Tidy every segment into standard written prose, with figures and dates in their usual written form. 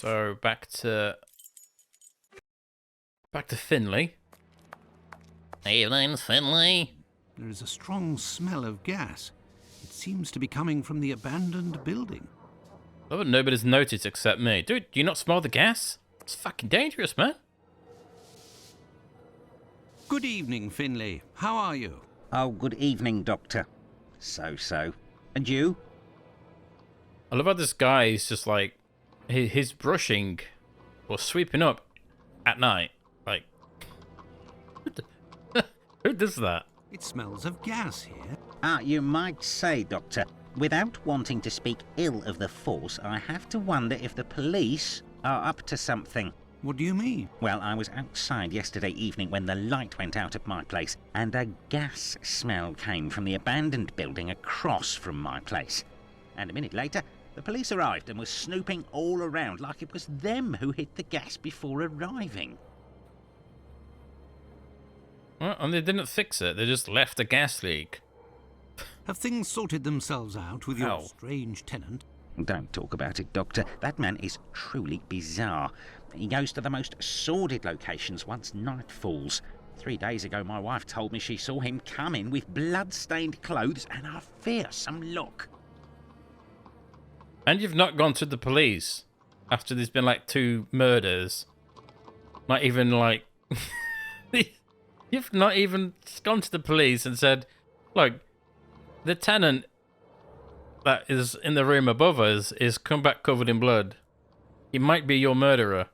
So back to Finley. Evening, Finley. There is a strong smell of gas. It seems to be coming from the abandoned building. Oh, but nobody's noticed except me. Dude, do you not smell the gas? It's fucking dangerous, man. Good evening, Finley. How are you? Oh, good evening, Doctor. So. And you? I love how this guy is just like, he's brushing or sweeping up at night. Like, who does that? It smells of gas here. You might say, Doctor, without wanting to speak ill of the force, I have to wonder if the police are up to something. What do you mean? Well, I was outside yesterday evening when the light went out at my place, and a gas smell came from the abandoned building across from my place. And a minute later, the police arrived and was snooping all around like it was them who hit the gas before arriving. Well, and they didn't fix it. They just left a gas leak. Have things sorted themselves out with your How? strange tenant? Don't talk about it, Doctor. That man is truly bizarre. He goes to the most sordid locations once night falls. 3 days ago, my wife told me she saw him come in with blood-stained clothes and a fearsome look. And you've not gone to the police after there's been like 2 murders. Not even like... You've not even gone to the police and said, look, the tenant that is in the room above us is come back covered in blood. He might be your murderer.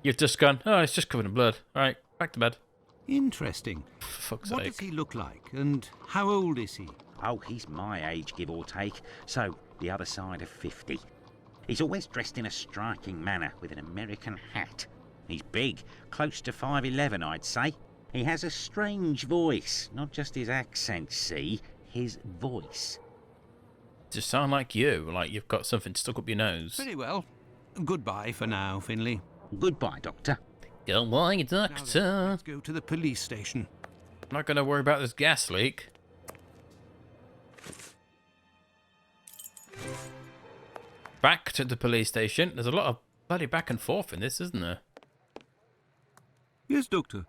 You've just gone, oh, it's just covered in blood. All right, back to bed. Interesting. For fuck's What sake. does he look like, and how old is he? Oh, he's my age, give or take, so the other side of 50. He's always dressed in a striking manner with an American hat. He's big, close to 5'11", I'd say. He has a strange voice, not just his accent, see, his voice. Just sound like you, like you've got something stuck up your nose. Very well. Goodbye for now, Finley. Goodbye, Doctor. Goodbye, Now then, doctor. let's go to the police station. I'm not going to worry about this gas leak. Back to the police station. There's a lot of bloody back and forth in this, isn't there? Yes, Doctor.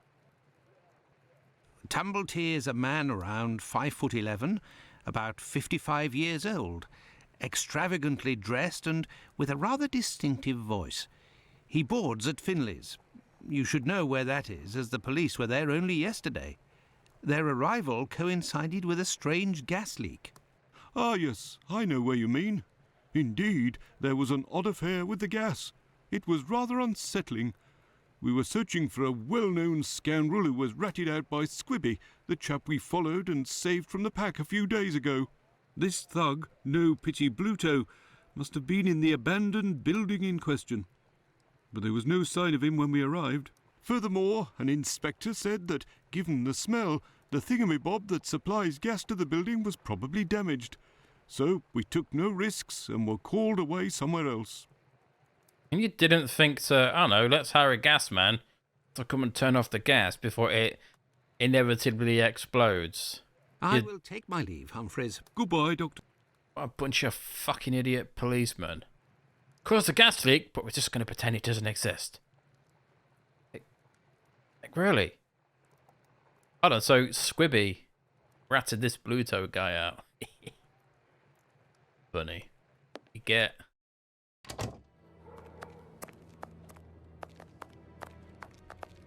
Tumblety is a man around 5'11", about 55 years old, extravagantly dressed and with a rather distinctive voice. He boards at Finley's. You should know where that is, as the police were there only yesterday. Their arrival coincided with a strange gas leak. Ah, yes, I know where you mean. Indeed, there was an odd affair with the gas. It was rather unsettling. We were searching for a well-known scoundrel who was ratted out by 𝘨𝘨𝘮𝘮, the chap we followed and saved from the pack a few days ago. This thug, 𝘨𝘨𝘮𝘮𝘭𝘮𝘪, must have been in the abandoned building in question. But there was no sign of him when we arrived. Furthermore, an inspector said that, given the smell, the thingamabob that supplies gas to the building was probably damaged. So we took no risks and were called away somewhere else. And you didn't think to, I don't know, let's hire a gas man to come and turn off the gas before it inevitably explodes. I will take my leave, Humphreys. Goodbye, Doctor. What a bunch of fucking idiot policemen. Caused a gas leak, but we're just going to pretend it doesn't exist. Like really? Hold on, so 𝘨𝘨𝘮 ratted this 𝘨𝘮𝘭𝘮 guy out. Funny. You get...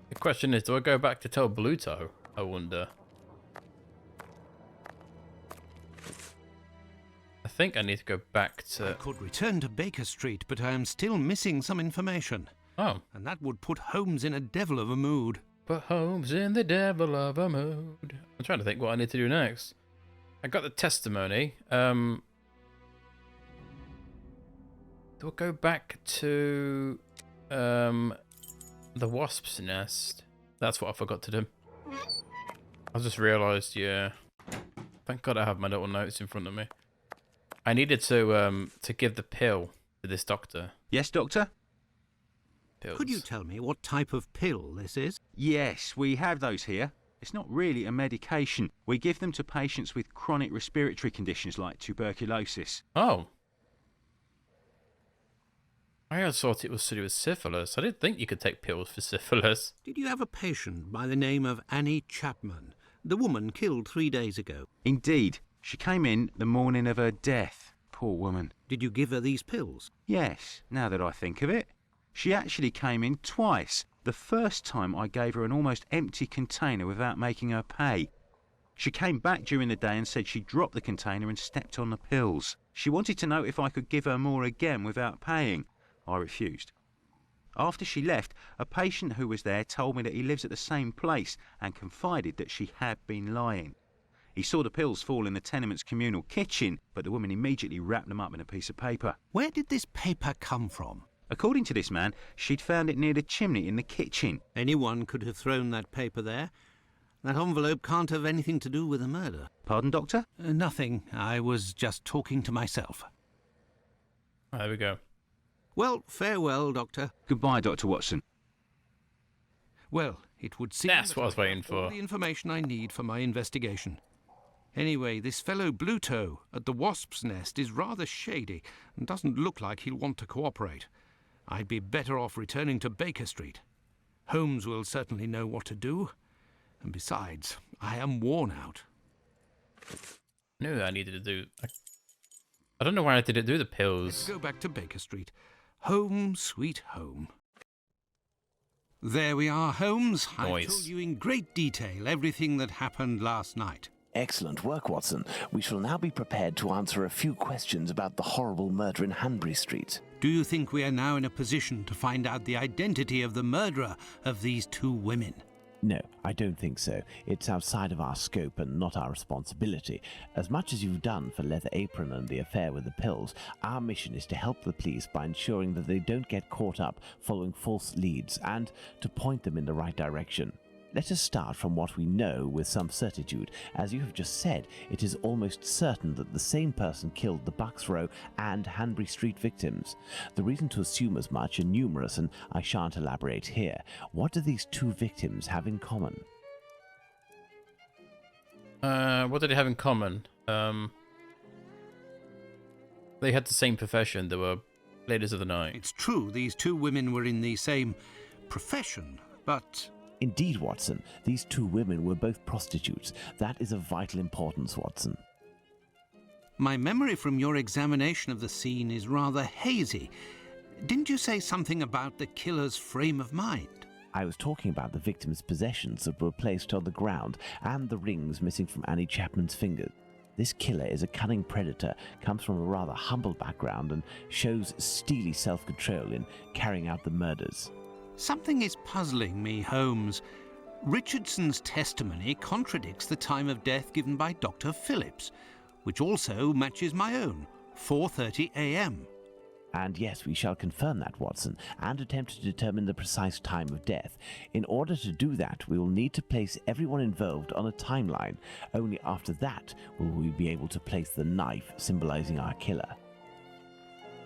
The question is, do I go back to tell 𝘨𝘮𝘭? I wonder. I think I need to go back I to... could return to Baker Street, but I am still missing some information. Oh. And that would put Holmes in a devil of a mood. But Holmes in the devil of a mood. I'm trying to think what I need to do next. I got the testimony. Do I go back to the wasp's nest? That's what I forgot to do. I just realised, yeah. Thank God I have my little notes in front of me. I needed to give the pill to this doctor. Yes, Doctor? Pills. Could you tell me what type of pill this is? Yes, we have those here. It's not really a medication. We give them to patients with chronic respiratory conditions like tuberculosis. Oh. I always thought it was to do with syphilis. I didn't think you could take pills for syphilis. Did you have a patient by the name of Annie Chapman, the woman killed 3 days ago? Indeed. She came in the morning of her death. Poor woman. Did you give her these pills? Yes, now that I think of it. She actually came in twice. The first time I gave her an almost empty container without making her pay. She came back during the day and said she dropped the container and stepped on the pills. She wanted to know if I could give her more again without paying. I refused. After she left, a patient who was there told me that he lives at the same place and confided that she had been lying. He saw the pills fall in the tenement's communal kitchen, but the woman immediately wrapped them up in a piece of paper. Where did this paper come from? According to this man, she'd found it near the chimney in the kitchen. Anyone could have thrown that paper there. That envelope can't have anything to do with the murder. Pardon, Doctor? Nothing. I was just talking to myself. There we go. Well, farewell, Doctor. Goodbye, Dr. Watson. Well, it would seem That's that what I was waiting have all for. the information I need for my investigation. Anyway, this fellow Bluto at the Wasp's Nest is rather shady and doesn't look like he'll want to cooperate. I'd be better off returning to Baker Street. Holmes will certainly know what to do. And besides, I am worn out. I knew I needed to do... I don't know why I didn't do the Let's pills. go back to Baker Street. Home, sweet home. There we are, Holmes. I Nice. told you in great detail everything that happened last night. Excellent work, Watson. We shall now be prepared to answer a few questions about the horrible murder in Hanbury Street. Do you think we are now in a position to find out the identity of the murderer of these two women? No, I don't think so. It's outside of our scope and not our responsibility. As much as you've done for Leather Apron and the affair with the pills, our mission is to help the police by ensuring that they don't get caught up following false leads and to point them in the right direction. Let us start from what we know with some certitude. As you have just said, it is almost certain that the same person killed the Bucks Row and Hanbury Street victims. The reasons to assume as much are numerous, and I shan't elaborate here. What do these two victims have in common? What did they have in common? They had the same profession. They were ladies of the night. It's true these two women were in the same profession, but... Indeed, Watson, these two women were both prostitutes. That is of vital importance, Watson. My memory from your examination of the scene is rather hazy. Didn't you say something about the killer's frame of mind? I was talking about the victim's possessions that were placed on the ground and the rings missing from Annie Chapman's fingers. This killer is a cunning predator, comes from a rather humble background and shows steely self-control in carrying out the murders. Something is puzzling me, Holmes. Richardson's testimony contradicts the time of death given by Dr. Phillips, which also matches my own, 4:30 a.m. And yes, we shall confirm that, Watson, and attempt to determine the precise time of death. In order to do that, we will need to place everyone involved on a timeline. Only after that will we be able to place the knife symbolizing our killer.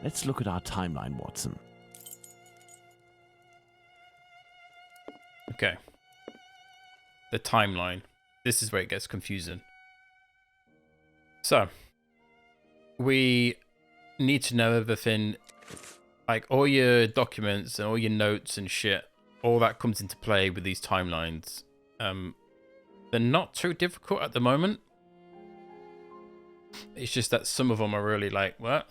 Let's look at our timeline, Watson. Okay. The timeline. This is where it gets confusing. So, we need to know everything, like all your documents and all your notes and shit. All that comes into play with these timelines. They're not too difficult at the moment. It's just that some of them are really like, what?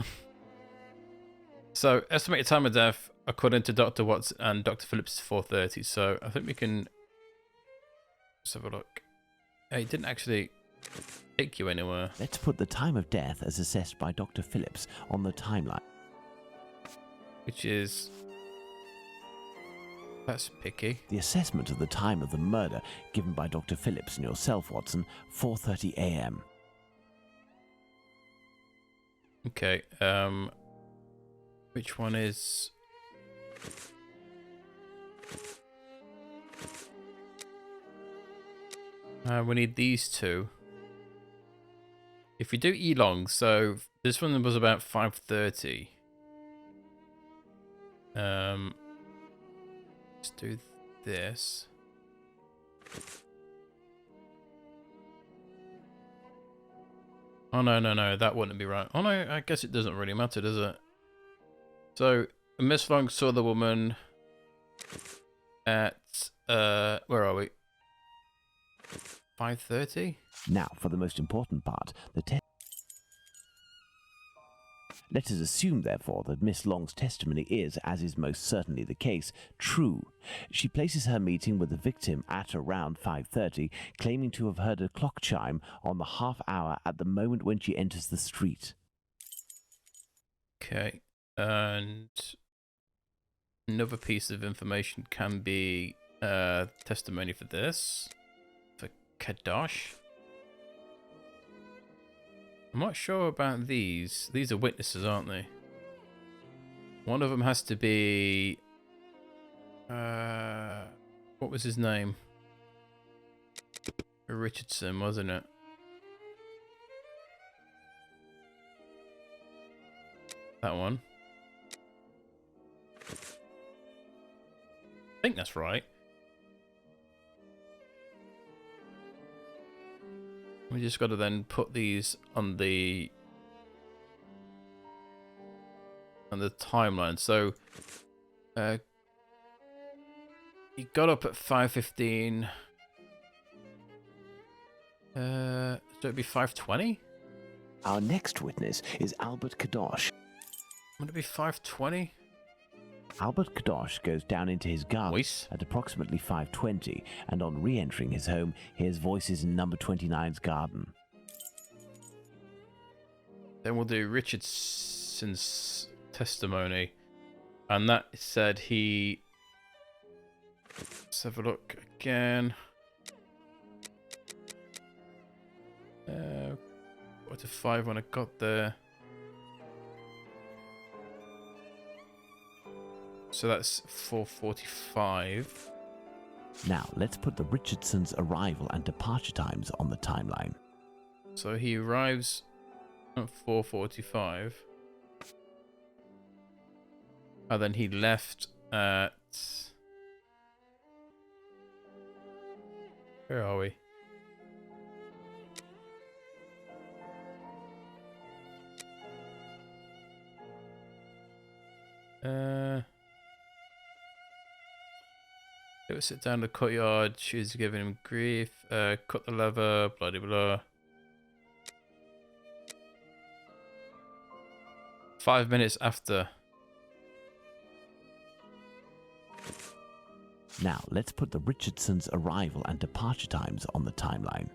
So, estimated time of death, according to Dr. Watts and Dr. Phillips, is 4:30. So, I think we can... Let's have a look. Hey, it didn't actually take you anywhere. Let's put the time of death as assessed by Dr. Phillips on the timeline. Which is... That's picky. The assessment of the time of the murder given by Dr. Phillips and yourself, Watson, 4:30 a.m. Okay, which one is... we need these two. If we do E-long, so this one was about 5:30. Let's do this. Oh, no, that wouldn't be right. Oh, no, I guess it doesn't really matter, does it? So, Miss Long saw the woman at where are we? 5:30. Now, for the most important part, the test. Let us assume, therefore, that Miss Long's testimony is, as is most certainly the case, true. She places her meeting with the victim at around 5:30, claiming to have heard a clock chime on the half hour at the moment when she enters the street. Okay, and another piece of information can be testimony for this, for 𝘨𝘮𝘦𝘴𝘱𝘦𝘪𝘳. I'm not sure about these. These are witnesses, aren't they? One of them has to be... what was his name? Richardson, wasn't it? That one. I think that's right. We just got to then put these on the timeline. So he got up at 5:15. So it'd be 5:20. Our next witness is Albert 𝘨𝘮𝘮𝘪. Would it be 5:20? Albert 𝘨𝘮𝘮𝘮 goes down into his garden Voice. at approximately 5:20, and on re-entering his home, hears voices in number 29's garden. Then we'll do Richardson's testimony, and that said he. Let's have a look again. What to 5 when I got there. So that's 4:45. Now, let's put the Richardsons' arrival and departure times on the timeline. So he arrives at 4:45. And then he left at... Where are we? They would sit down in the courtyard. She was giving him grief. Cut the leather. Blah blah blah. 5 minutes after. Now, let's put the Richardsons' arrival and departure times on the timeline.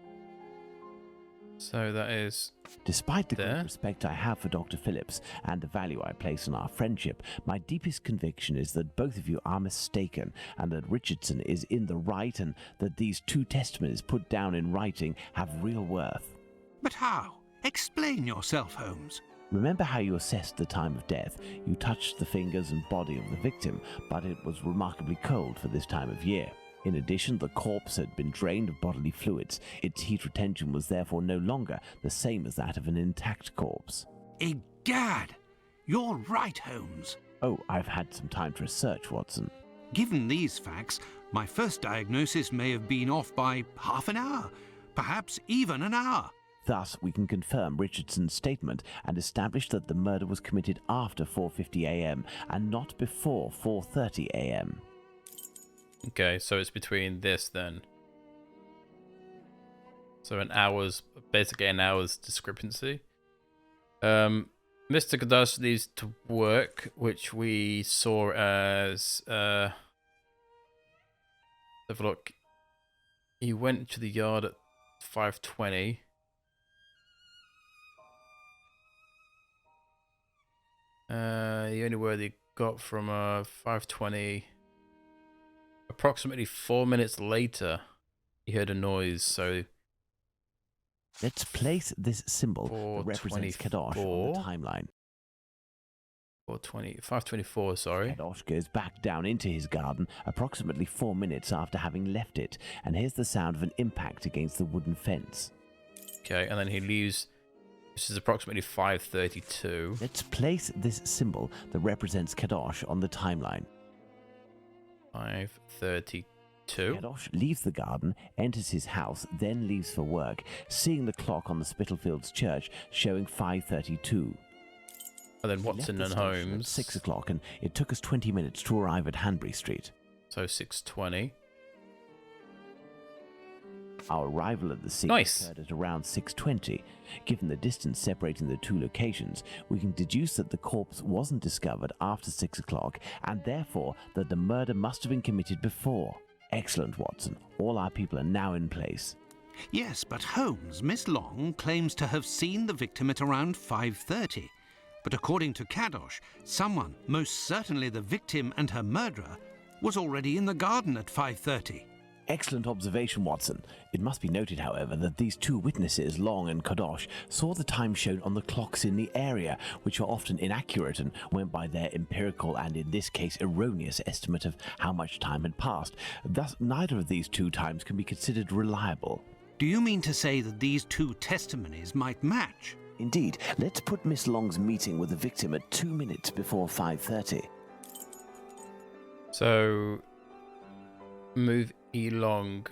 So that is... Despite the there. great respect I have for Dr. Phillips and the value I place on our friendship, my deepest conviction is that both of you are mistaken, and that Richardson is in the right, and that these two testimonies put down in writing have real worth. But how? Explain yourself, Holmes. Remember how you assessed the time of death? You touched the fingers and body of the victim, but it was remarkably cold for this time of year. In addition, the corpse had been drained of bodily fluids. Its heat retention was therefore no longer the same as that of an intact corpse. Egad! You're right, Holmes. Oh, I've had some time to research, Watson. Given these facts, my first diagnosis may have been off by half an hour, perhaps even an hour. Thus, we can confirm Richardson's statement and establish that the murder was committed after 4:50 a.m. and not before 4:30 a.m. Okay, so it's between this then. So basically an hour's discrepancy. Mr. 𝘨𝘮𝘮𝘪 leaves to work, which we saw as... have a look. He went to the yard at 5:20. The only word he got from 5:20... Approximately 4 minutes later, he heard a noise, so... Let's place this symbol that represents 𝘨𝘮𝘮𝘮 on the timeline. 5:24, sorry. 𝘨𝘮𝘮𝘮 goes back down into his garden approximately 4 minutes after having left it, and hears the sound of an impact against the wooden fence. Okay, and then he leaves... This is approximately 5:32. Let's place this symbol that represents 𝘨𝘮𝘮𝘮 on the timeline. 5:32. 𝘨𝘮𝘮𝘮 leaves the garden, enters his house, then leaves for work, seeing the clock on the Spitalfields church showing 5:32. And then We Watson left and the station at Holmes. 6 o'clock, and it took us 20 minutes to arrive at Hanbury Street. So 6:20. Our arrival at the scene Nice. occurred at around 6:20. Given the distance separating the two locations, we can deduce that the corpse wasn't discovered after 6 o'clock, and therefore that the murder must have been committed before. Excellent, Watson. All our people are now in place. Yes, but Holmes, Miss Long claims to have seen the victim at around 5:30. But according to Kadosh, someone, most certainly the victim and her murderer, was already in the garden at 5:30. Excellent observation, Watson. It must be noted, however, that these two witnesses, Long and Kadosh, saw the time shown on the clocks in the area, which are often inaccurate and went by their empirical and, in this case, erroneous estimate of how much time had passed. Thus, neither of these two times can be considered reliable. Do you mean to say that these two testimonies might match? Indeed, let's put Miss Long's meeting with the victim at 2 minutes before 5:30. So move Elong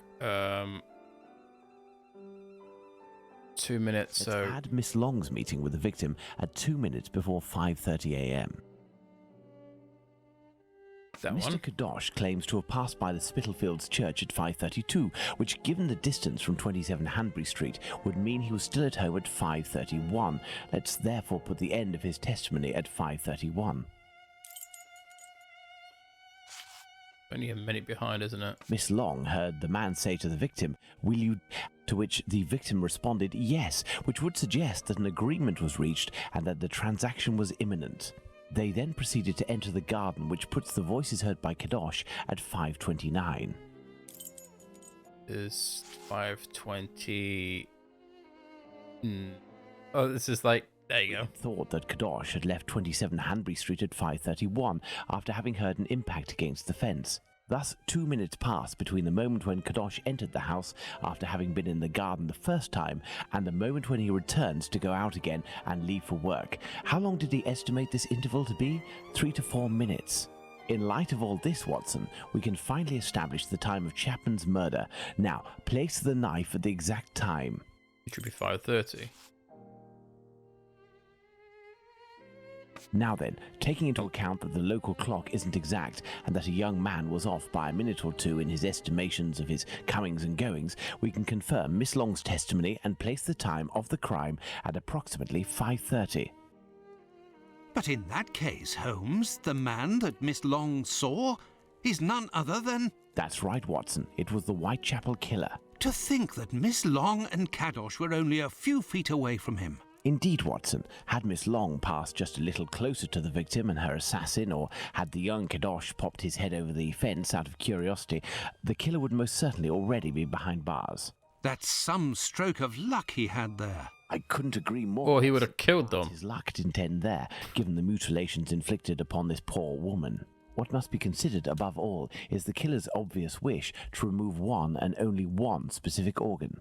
2 minutes. Let's So add Miss Long's meeting with the victim at 2 minutes before 5:30 a.m. that Mr. one. Kadosh claims to have passed by the Spitalfields Church at 5:32, which, given the distance from 27 Hanbury Street, would mean he was still at home at 5:31. Let's therefore put the end of his testimony at 5:31. Only a minute behind, isn't it? Miss Long heard the man say to the victim, "Will you?" To which the victim responded, "Yes," which would suggest that an agreement was reached and that the transaction was imminent. They then proceeded to enter the garden, which puts the voices heard by Kadosh at 5:29. Is 5:20. Oh, this is like, there you go. Thought that Kadosh had left 27 Hanbury Street at 5:31 after having heard an impact against the fence. Thus, 2 minutes passed between the moment when Kadosh entered the house after having been in the garden the first time and the moment when he returns to go out again and leave for work. How long did he estimate this interval to be? 3 to 4 minutes. In light of all this, Watson, we can finally establish the time of Chapman's murder. Now, place the knife at the exact time. It should be 5:30. Now then, taking into account that the local clock isn't exact and that a young man was off by a minute or two in his estimations of his comings and goings, we can confirm Miss Long's testimony and place the time of the crime at approximately 5:30. But in that case, Holmes, the man that Miss Long saw, is none other than... That's right, Watson. It was the Whitechapel killer. To think that Miss Long and Kadosh were only a few feet away from him. Indeed, Watson. Had Miss Long passed just a little closer to the victim and her assassin, or had the young Kadosh popped his head over the fence out of curiosity, the killer would most certainly already be behind bars. That's some stroke of luck he had there. I couldn't agree more. Or he would have killed them. His luck didn't end there, given the mutilations inflicted upon this poor woman. What must be considered above all is the killer's obvious wish to remove one and only one specific organ.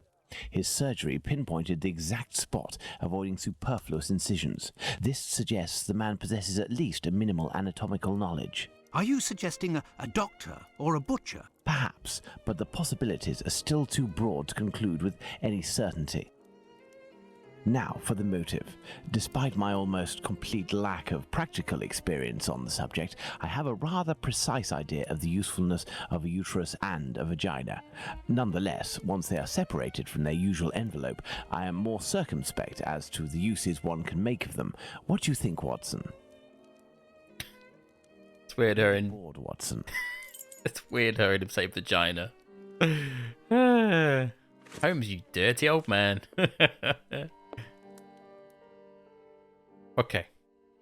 His surgery pinpointed the exact spot, avoiding superfluous incisions. This suggests the man possesses at least a minimal anatomical knowledge. Are you suggesting a doctor or a butcher? Perhaps, but the possibilities are still too broad to conclude with any certainty. Now for the motive. Despite my almost complete lack of practical experience on the subject, I have a rather precise idea of the usefulness of a uterus and a vagina. Nonetheless, once they are separated from their usual envelope, I am more circumspect as to the uses one can make of them. What do you think, Watson? It's weird hearing. Bored, Watson. It's weird hearing him say vagina. Holmes, you dirty old man. Okay,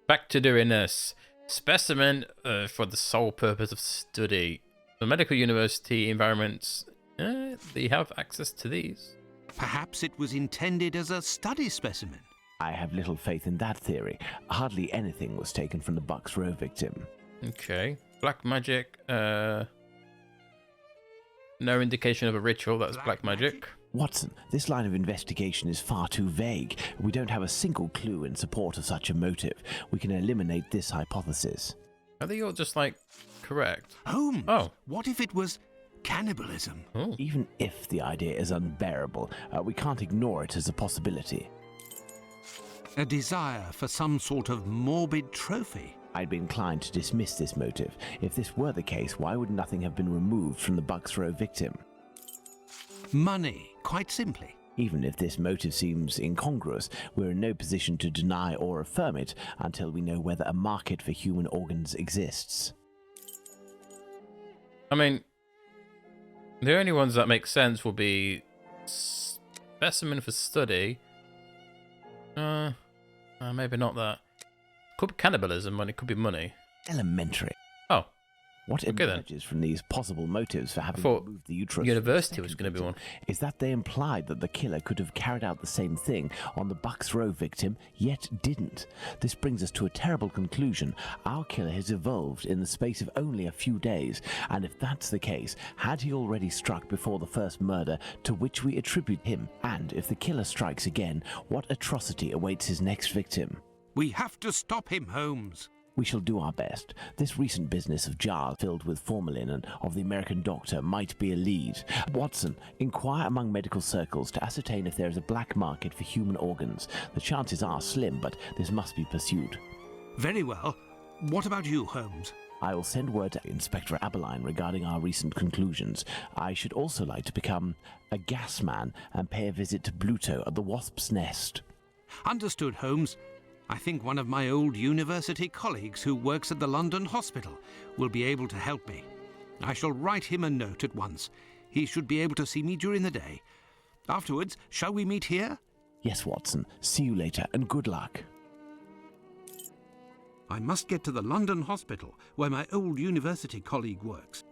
back to doing this. Specimen for the sole purpose of study. The medical university environments, they have access to these. Perhaps it was intended as a study specimen. I have little faith in that theory. Hardly anything was taken from the Bucks Row victim. Okay, black magic. No indication of a ritual. That's black magic. Watson, this line of investigation is far too vague. We don't have a single clue in support of such a motive. We can eliminate this hypothesis. Are they all just like correct? Holmes, Oh. what if it was cannibalism? Oh. Even if the idea is unbearable, we can't ignore it as a possibility. A desire for some sort of morbid trophy. I'd be inclined to dismiss this motive. If this were the case, why would nothing have been removed from the Bucks Row victim? Money, quite simply. Even if this motive seems incongruous, we're in no position to deny or affirm it until we know whether a market for human organs exists. I mean, the only ones that make sense will be specimen for study. Maybe not that. Could be cannibalism, and it could be money. Elementary. Oh. What Okay, then. emerges from these possible motives for having thought removed the uterus university was going to be one. is that they implied that the killer could have carried out the same thing on the Bucks Row victim, yet didn't. This brings us to a terrible conclusion. Our killer has evolved in the space of only a few days, and if that's the case, had he already struck before the first murder to which we attribute him? And if the killer strikes again, what atrocity awaits his next victim? We have to stop him, Holmes. We shall do our best. This recent business of jars filled with formalin and of the American doctor might be a lead. Watson, inquire among medical circles to ascertain if there is a black market for human organs. The chances are slim, but this must be pursued. Very well. What about you, Holmes? I will send word to Inspector Aberline regarding our recent conclusions. I should also like to become a gas man and pay a visit to Bluto at the Wasp's Nest. Understood, Holmes. I think one of my old university colleagues who works at the London hospital will be able to help me. I shall write him a note at once. He should be able to see me during the day. Afterwards, shall we meet here? Yes, Watson. See you later, and good luck. I must get to the London hospital where my old university colleague works.